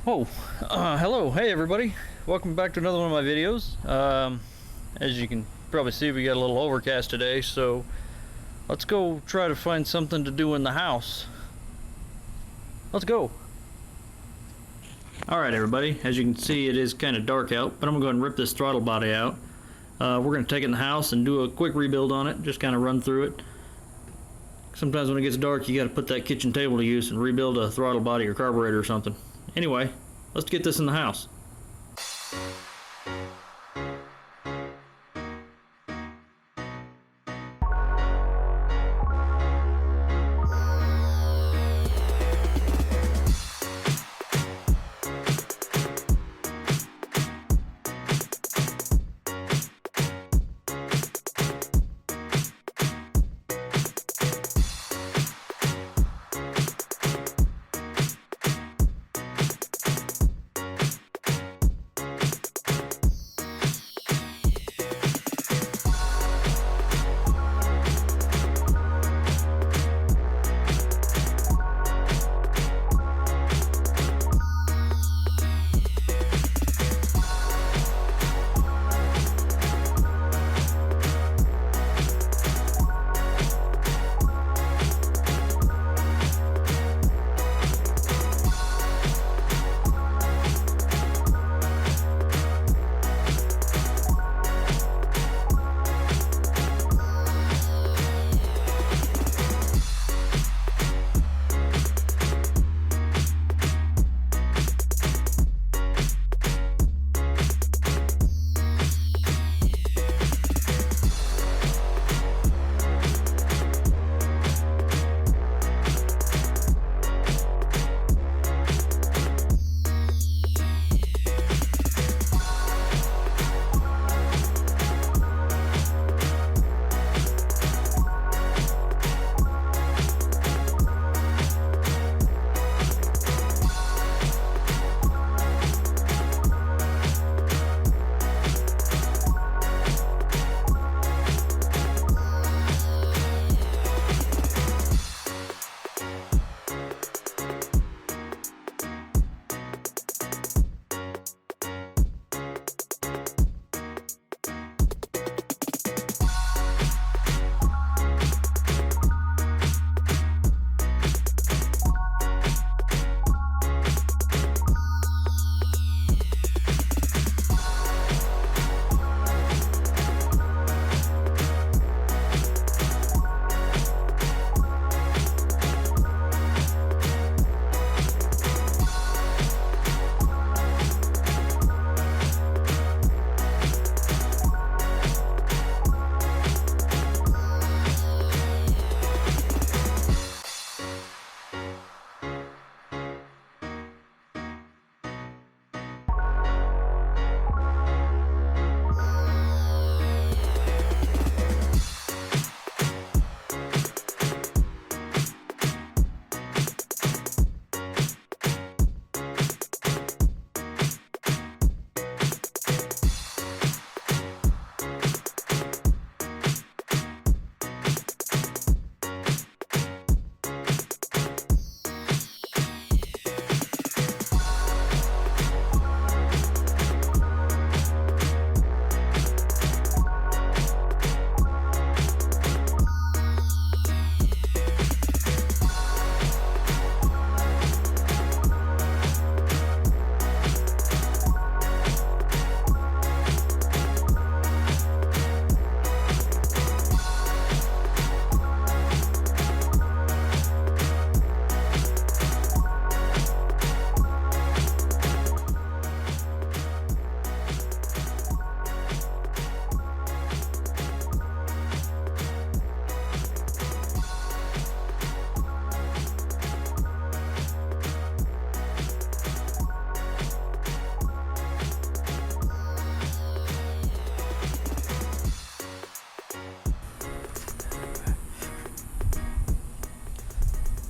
Hello, hey everybody, welcome back to another one of my videos. As you can probably see, we got a little overcast today, so let's go try to find something to do in the house. Let's go. Alright everybody, as you can see, it is kind of dark out, but I'm going to go ahead and rip this throttle body out. We're going to take it in the house and do a quick rebuild on it, just kind of run through it. Sometimes when it gets dark, you got to put that kitchen table to use and rebuild a throttle body or carburetor or something. Anyway, let's get this in the house.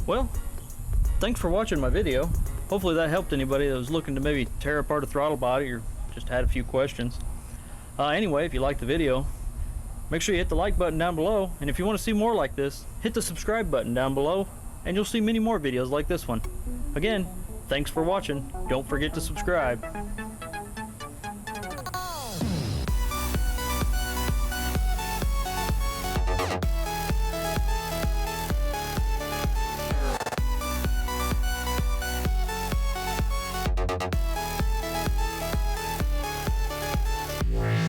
Well, thanks for watching my video. Hopefully that helped anybody that was looking to maybe tear apart a throttle body or just had a few questions. Anyway, if you liked the video, make sure you hit the like button down below, and if you want to see more like this, hit the subscribe button down below and you'll see many more videos like this one. Again, Thanks for watching. Don't forget to subscribe.